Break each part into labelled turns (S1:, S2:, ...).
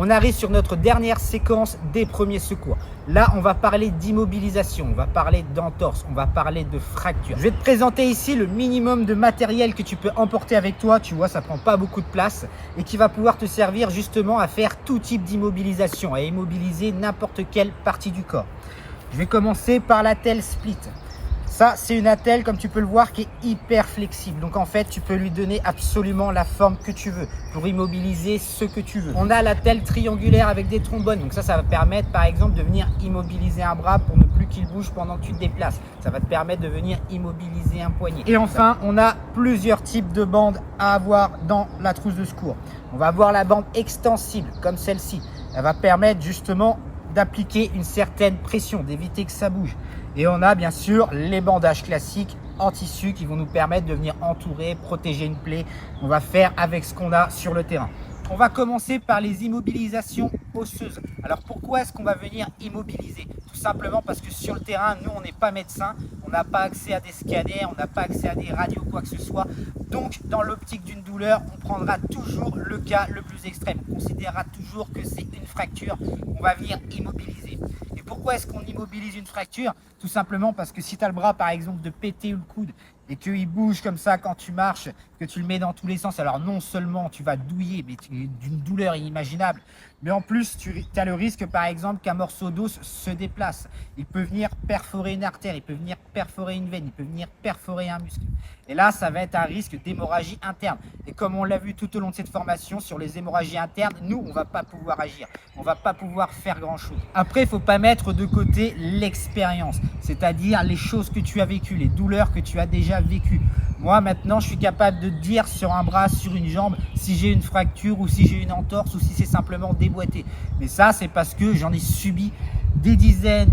S1: On arrive sur notre dernière séquence des premiers secours. Là, on va parler d'immobilisation, on va parler d'entorse, on va parler de fracture. Je vais te présenter ici le minimum de matériel que tu peux emporter avec toi. Tu vois, ça prend pas beaucoup de place et qui va pouvoir te servir justement à faire tout type d'immobilisation, à immobiliser n'importe quelle partie du corps. Je vais commencer par l'attelle split. Ça, c'est une attelle, comme tu peux le voir, qui est hyper flexible. Donc, en fait, tu peux lui donner absolument la forme que tu veux pour immobiliser ce que tu veux. On a l'attelle triangulaire avec des trombones. Donc, ça va permettre, par exemple, de venir immobiliser un bras pour ne plus qu'il bouge pendant que tu te déplaces. Ça va te permettre de venir immobiliser un poignet. Et enfin, on a plusieurs types de bandes à avoir dans la trousse de secours. On va avoir la bande extensible, comme celle-ci. Elle va permettre justement d'appliquer une certaine pression, d'éviter que ça bouge. Et on a bien sûr les bandages classiques en tissu qui vont nous permettre de venir entourer, protéger une plaie. On va faire avec ce qu'on a sur le terrain. On va commencer par les immobilisations osseuses. Alors pourquoi est-ce qu'on va venir immobiliser? Tout simplement parce que sur le terrain, nous on n'est pas médecin, on n'a pas accès à des scanners, on n'a pas accès à des radios, quoi que ce soit. Donc dans l'optique d'une douleur, on prendra toujours le cas le plus extrême. On considérera toujours que c'est une fracture, on va venir immobiliser. Et pourquoi est-ce qu'on immobilise une fracture? Tout simplement parce que si tu as le bras par exemple de péter ou le coude et qu'il bouge comme ça quand tu marches, que tu le mets dans tous les sens, alors non seulement tu vas douiller, mais d'une douleur inimaginable, mais en plus tu as le risque par exemple qu'un morceau d'os se déplace. Il peut venir perforer une artère, il peut venir perforer une veine, il peut venir perforer un muscle. Et là, ça va être un risque d'hémorragie interne. Et comme on l'a vu tout au long de cette formation, sur les hémorragies internes, nous, on ne va pas pouvoir agir. On ne va pas pouvoir faire grand-chose. Après, il ne faut pas mettre de côté l'expérience, c'est-à-dire les choses que tu as vécues, les douleurs que tu as déjà vécues. Moi, maintenant, je suis capable de dire sur un bras, sur une jambe, si j'ai une fracture ou si j'ai une entorse ou si c'est simplement déboîté. Mais ça, c'est parce que j'en ai subi des dizaines.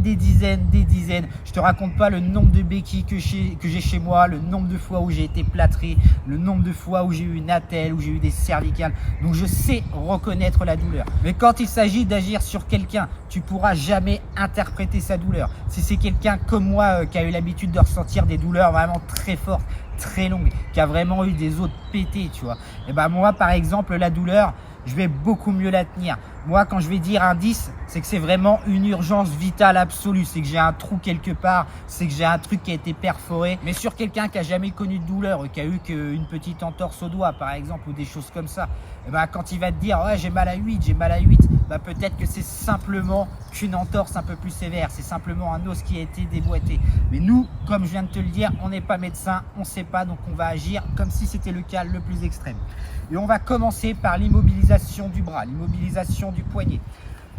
S1: Je te raconte pas le nombre de béquilles que j'ai chez moi, le nombre de fois où j'ai été plâtré, le nombre de fois où j'ai eu une attelle, où j'ai eu des cervicales. Donc je sais reconnaître la douleur. Mais quand il s'agit d'agir sur quelqu'un, tu pourras jamais interpréter sa douleur. Si c'est quelqu'un comme moi qui a eu l'habitude de ressentir des douleurs vraiment très fortes, très longues, qui a vraiment eu des os pétés, tu vois. Et ben moi par exemple la douleur, je vais beaucoup mieux la tenir. Moi, quand je vais dire un 10, c'est que c'est vraiment une urgence vitale absolue. C'est que j'ai un trou quelque part, c'est que j'ai un truc qui a été perforé. Mais sur quelqu'un qui a jamais connu de douleur, qui a eu qu'une petite entorse au doigt, par exemple, ou des choses comme ça, et ben, quand il va te dire « ouais, j'ai mal à 8, ben, peut-être que c'est simplement qu'une entorse un peu plus sévère. C'est simplement un os qui a été déboîté. Mais nous, comme je viens de te le dire, on n'est pas médecin, on ne sait pas, donc on va agir comme si c'était le cas le plus extrême. Et on va commencer par l'immobilisation du bras, l'immobilisation du poignet.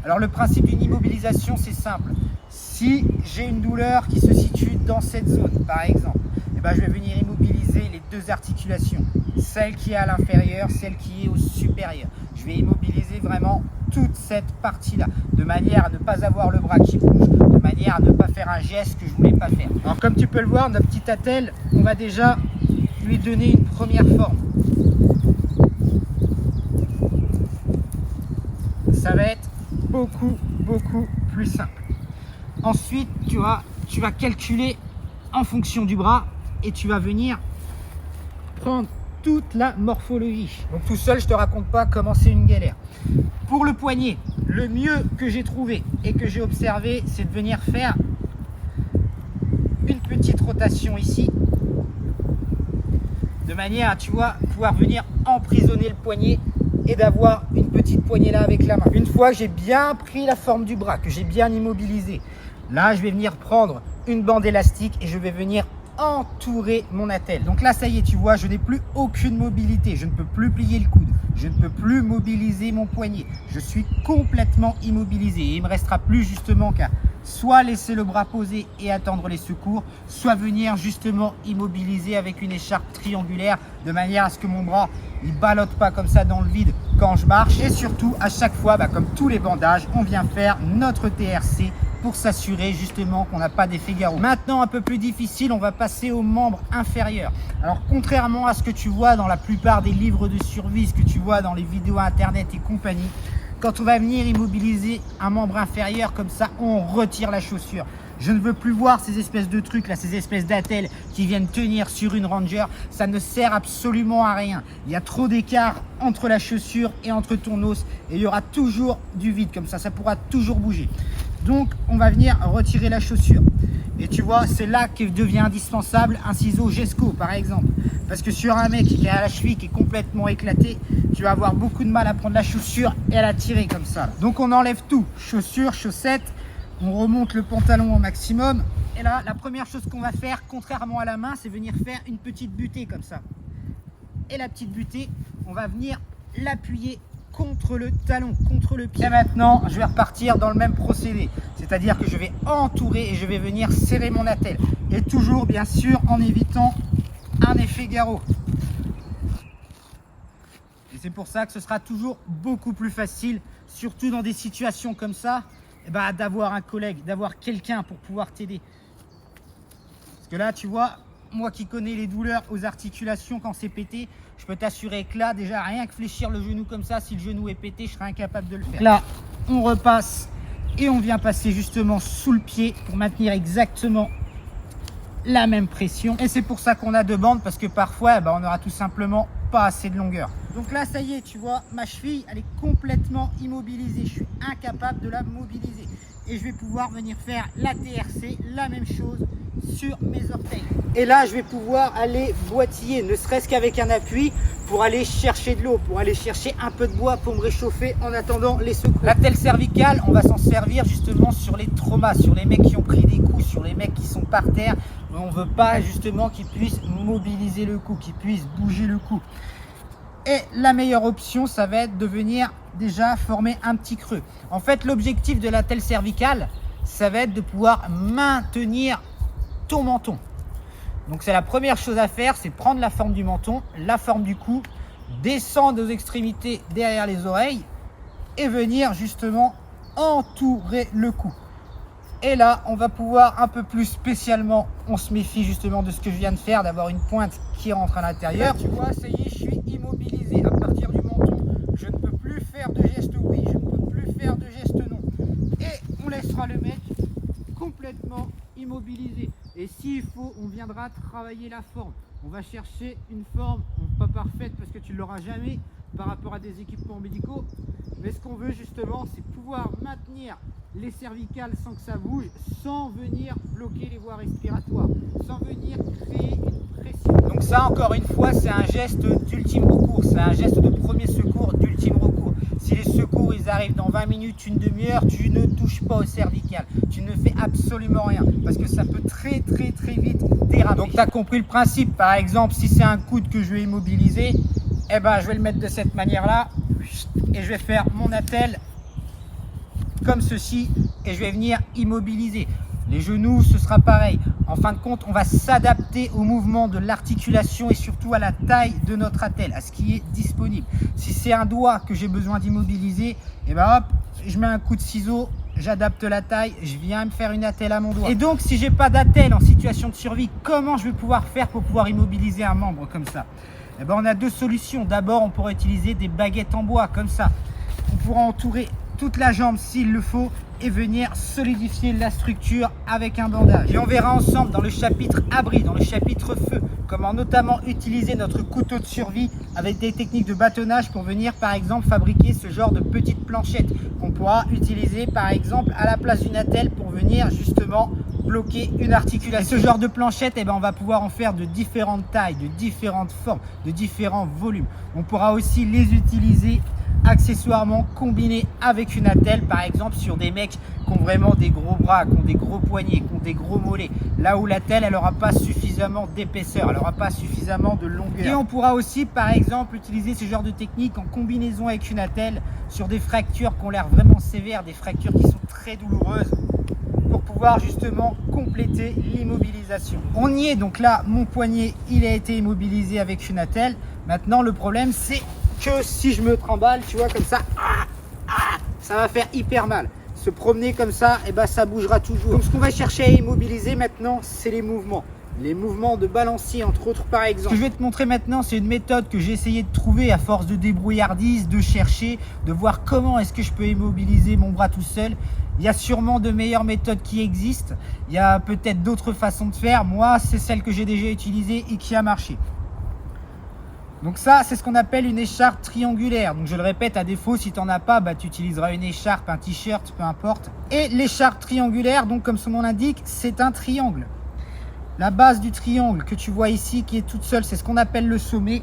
S1: Alors le principe d'une immobilisation, c'est simple. Si j'ai une douleur qui se situe dans cette zone, par exemple, eh ben, je vais venir immobiliser les deux articulations, celle qui est à l'inférieur, celle qui est au supérieur. Je vais immobiliser vraiment toute cette partie-là, de manière à ne pas avoir le bras qui bouge, de manière à ne pas faire un geste que je ne voulais pas faire. Alors comme tu peux le voir, notre petite attelle, on va déjà lui donner une première forme. Ça va être beaucoup plus simple. Ensuite, tu vas calculer en fonction du bras et tu vas venir prendre toute la morphologie. Donc tout seul, je te raconte pas comment c'est une galère. Pour le poignet, le mieux que j'ai trouvé et que j'ai observé, c'est de venir faire une petite rotation ici, de manière à, tu vois, pouvoir venir emprisonner le poignet et d'avoir une petite poignée là avec la main. Une fois que j'ai bien pris la forme du bras, que j'ai bien immobilisé, là je vais venir prendre une bande élastique et je vais venir entourer mon attelle. Donc là ça y est, tu vois, je n'ai plus aucune mobilité, je ne peux plus plier le coude, je ne peux plus mobiliser mon poignet, je suis complètement immobilisé et il ne me restera plus justement qu'à soit laisser le bras posé et attendre les secours, soit venir justement immobiliser avec une écharpe triangulaire de manière à ce que mon bras il ballotte pas comme ça dans le vide quand je marche. Et surtout à chaque fois, comme tous les bandages, on vient faire notre TRC pour s'assurer justement qu'on n'a pas d'effet garrot. Maintenant, un peu plus difficile, on va passer aux membres inférieurs. Alors contrairement à ce que tu vois dans la plupart des livres de survie, ce que tu vois dans les vidéos internet et compagnie, quand on va venir immobiliser un membre inférieur comme ça, on retire la chaussure. Je ne veux plus voir ces espèces de trucs là, ces espèces d'attelles qui viennent tenir sur une Ranger. Ça ne sert absolument à rien. Il y a trop d'écart entre la chaussure et entre ton os et il y aura toujours du vide comme ça pourra toujours bouger. Donc on va venir retirer la chaussure. Et tu vois, c'est là que devient indispensable un ciseau Gesco par exemple. Parce que sur un mec qui a la cheville qui est complètement éclatée, tu vas avoir beaucoup de mal à prendre la chaussure et à la tirer comme ça. Donc on enlève tout, chaussures, chaussettes, on remonte le pantalon au maximum. Et là, la première chose qu'on va faire, contrairement à la main, c'est venir faire une petite butée comme ça. Et la petite butée, on va venir l'appuyer contre le talon, contre le pied. Et maintenant, je vais repartir dans le même procédé. C'est-à-dire que je vais entourer et je vais venir serrer mon attelle. Et toujours, bien sûr, en évitant un effet garrot. Et c'est pour ça que ce sera toujours beaucoup plus facile, surtout dans des situations comme ça, d'avoir un collègue, d'avoir quelqu'un pour pouvoir t'aider. Parce que là, tu vois, moi qui connais les douleurs aux articulations quand c'est pété, je peux t'assurer que là, déjà, rien que fléchir le genou comme ça, si le genou est pété, je serai incapable de le faire. Là, on repasse et on vient passer justement sous le pied pour maintenir exactement la même pression. Et c'est pour ça qu'on a deux bandes, parce que parfois, on n'aura tout simplement pas assez de longueur. Donc là, ça y est, tu vois, ma cheville, elle est complètement immobilisée. Je suis incapable de la mobiliser. Et je vais pouvoir venir faire la TRC, la même chose sur mes orteils. Et là, je vais pouvoir aller boitiller, ne serait-ce qu'avec un appui, pour aller chercher de l'eau, pour aller chercher un peu de bois pour me réchauffer en attendant les secours. La telle cervicale, on va s'en servir justement sur les traumas, sur les mecs qui ont pris des coups, sur les mecs qui sont par terre. On ne veut pas justement qu'ils puissent mobiliser le cou, qu'ils puissent bouger le cou. Et la meilleure option, ça va être de venir déjà former un petit creux. En fait, l'objectif de la telle cervicale, ça va être de pouvoir maintenir ton menton. Donc c'est la première chose à faire, c'est prendre la forme du menton, la forme du cou, descendre aux extrémités derrière les oreilles et venir justement entourer le cou. Et là, on va pouvoir un peu plus spécialement, on se méfie justement de ce que je viens de faire, d'avoir une pointe qui rentre à l'intérieur. Tu vois, ça y est, je suis immobilisé à partir du menton. Je ne peux plus faire de geste oui, je ne peux plus faire de geste non. Et on laissera le mec complètement immobilisé. Et s'il faut, on viendra travailler la forme. On va chercher une forme, pas parfaite parce que tu ne l'auras jamais par rapport à des équipements médicaux. Mais ce qu'on veut justement, c'est pouvoir maintenir les cervicales sans que ça bouge, sans venir bloquer les voies respiratoires, sans venir créer une pression. Donc ça, encore une fois, c'est un geste d'ultime recours, c'est un geste de premier secours d'ultime recours. Si les secours, ils arrivent dans 20 minutes, une demi-heure, tu ne touches pas aux cervicales, tu ne fais absolument rien, parce que ça peut très vite déraper. Donc tu as compris le principe. Par exemple, si c'est un coude que je vais immobiliser, je vais le mettre de cette manière-là, et je vais faire mon attelle comme ceci et je vais venir immobiliser. Les genoux, ce sera pareil. En fin de compte, on va s'adapter au mouvement de l'articulation et surtout à la taille de notre attelle, à ce qui est disponible. Si c'est un doigt que j'ai besoin d'immobiliser, hop, je mets un coup de ciseau, j'adapte la taille, je viens me faire une attelle à mon doigt. Et donc, si j'ai pas d'attelle en situation de survie, comment je vais pouvoir faire pour pouvoir immobiliser un membre comme ça? On a deux solutions. D'abord, on pourrait utiliser des baguettes en bois comme ça. On pourra entourer toute la jambe s'il le faut et venir solidifier la structure avec un bandage. Et on verra ensemble dans le chapitre abri, dans le chapitre feu, comment notamment utiliser notre couteau de survie avec des techniques de bâtonnage pour venir par exemple fabriquer ce genre de petites planchettes qu'on pourra utiliser par exemple à la place d'une attelle pour venir justement bloquer une articulation. Et ce genre de planchette, on va pouvoir en faire de différentes tailles, de différentes formes, de différents volumes. On pourra aussi les utiliser accessoirement combinés avec une attelle, par exemple sur des mecs qui ont vraiment des gros bras, qui ont des gros poignets, qui ont des gros mollets, là où l'attelle elle n'aura pas suffisamment d'épaisseur, elle n'aura pas suffisamment de longueur. Et on pourra aussi par exemple utiliser ce genre de technique en combinaison avec une attelle sur des fractures qui ont l'air vraiment sévères, des fractures qui sont très douloureuses, pour pouvoir justement compléter l'immobilisation. On y est, donc là mon poignet il a été immobilisé avec une attelle. Maintenant le problème c'est que si je me trimballe, tu vois, comme ça, ça va faire hyper mal. Se promener comme ça, ça bougera toujours. Donc ce qu'on va chercher à immobiliser maintenant, c'est les mouvements. les mouvements de balancier entre autres par exemple. Ce que je vais te montrer maintenant, c'est une méthode que j'ai essayé de trouver à force de débrouillardise, de chercher, de voir comment est-ce que je peux immobiliser mon bras tout seul. Il y a sûrement de meilleures méthodes qui existent, il y a peut-être d'autres façons de faire. Moi, c'est celle que j'ai déjà utilisée et qui a marché. Donc ça, c'est ce qu'on appelle une écharpe triangulaire. Donc je le répète, à défaut, si tu n'en as pas, bah, tu utiliseras une écharpe, un t-shirt, peu importe. Et l'écharpe triangulaire, donc comme son nom l'indique, c'est un triangle. La base du triangle que tu vois ici, qui est toute seule, c'est ce qu'on appelle le sommet.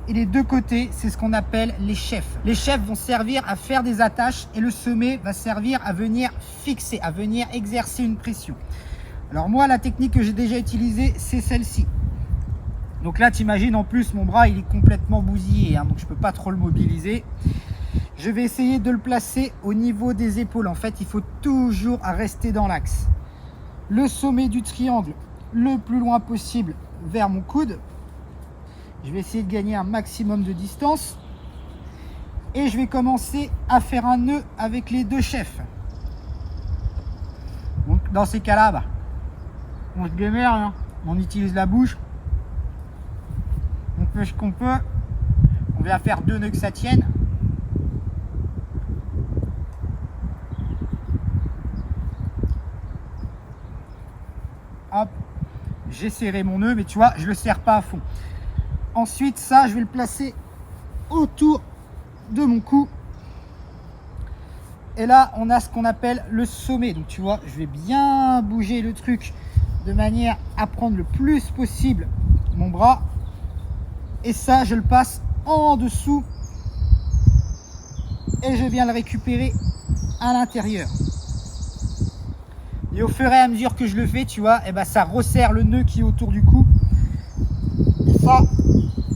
S1: Et les deux côtés, c'est ce qu'on appelle les chefs. Les chefs vont servir à faire des attaches et le sommet va servir à venir fixer, à venir exercer une pression. Alors moi, la technique que j'ai déjà utilisée, c'est celle-ci. Donc là, tu imagines, en plus, mon bras, il est complètement bousillé, hein, donc je ne peux pas trop le mobiliser. Je vais essayer de le placer au niveau des épaules. En fait, il faut toujours rester dans l'axe. Le sommet du triangle le plus loin possible vers mon coude. Je vais essayer de gagner un maximum de distance. Et je vais commencer à faire un nœud avec les deux chefs. Donc dans ces cas-là, bah, on se démerde, hein. On utilise la bouche. On fait ce qu'on peut. On vient faire deux nœuds que ça tienne. Hop, j'ai serré mon nœud, mais tu vois, je le serre pas à fond. Ensuite, ça, je vais le placer autour de mon cou. Et là, on a ce qu'on appelle le sommet. Donc, tu vois, je vais bien bouger le truc de manière à prendre le plus possible mon bras. Et ça, je le passe en dessous. Et je viens le récupérer à l'intérieur. Et au fur et à mesure que je le fais, tu vois, et ben ça resserre le nœud qui est autour du cou. Et ça,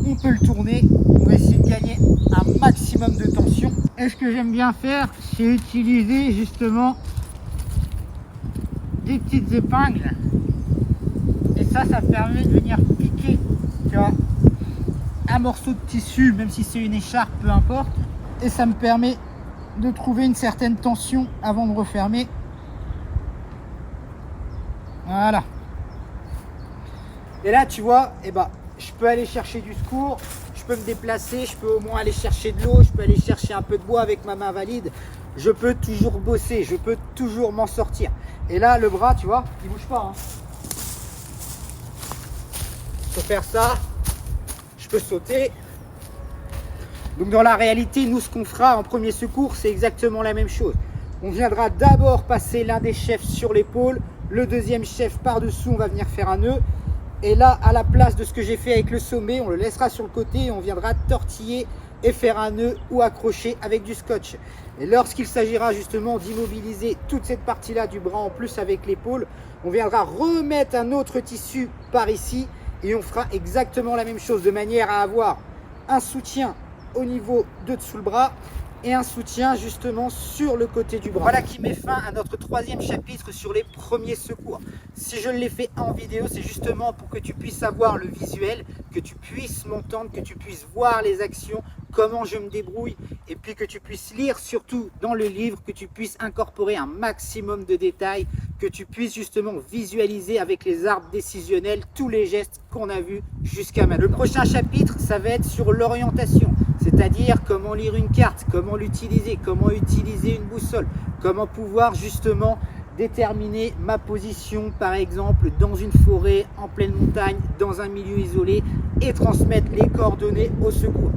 S1: on peut le tourner. On va essayer de gagner un maximum de tension. Et ce que j'aime bien faire, c'est utiliser justement des petites épingles. Et ça permet de venir piquer, tu vois, un morceau de tissu, même si c'est une écharpe, peu importe. Et ça me permet de trouver une certaine tension avant de refermer. Voilà. Et là, tu vois, eh ben, je peux aller chercher du secours, je peux me déplacer, je peux au moins aller chercher de l'eau, je peux aller chercher un peu de bois avec ma main valide. Je peux toujours bosser, je peux toujours m'en sortir. Et là, le bras, tu vois, il bouge pas, hein. Je peux faire ça, je peux sauter. Donc dans la réalité, nous, ce qu'on fera en premier secours, c'est exactement la même chose. On viendra d'abord passer l'un des chefs sur l'épaule, le deuxième chef par-dessous, on va venir faire un nœud. Et là, à la place de ce que j'ai fait avec le sommet, on le laissera sur le côté et on viendra tortiller et faire un nœud ou accrocher avec du scotch. Et lorsqu'il s'agira justement d'immobiliser toute cette partie-là du bras en plus avec l'épaule, on viendra remettre un autre tissu par ici et on fera exactement la même chose de manière à avoir un soutien au niveau de dessous le bras et un soutien justement sur le côté du bras. Voilà qui met fin à notre troisième chapitre sur les premiers secours. Si je l'ai fait en vidéo, c'est justement pour que tu puisses avoir le visuel, que tu puisses m'entendre, que tu puisses voir les actions, comment je me débrouille, et puis que tu puisses lire surtout dans le livre, que tu puisses incorporer un maximum de détails, que tu puisses justement visualiser avec les arbres décisionnels tous les gestes qu'on a vus jusqu'à maintenant. Le prochain chapitre, ça va être sur l'orientation, c'est-à-dire comment lire une carte, comment l'utiliser, comment utiliser une boussole, comment pouvoir justement déterminer ma position par exemple dans une forêt, en pleine montagne, dans un milieu isolé et transmettre les coordonnées au secours.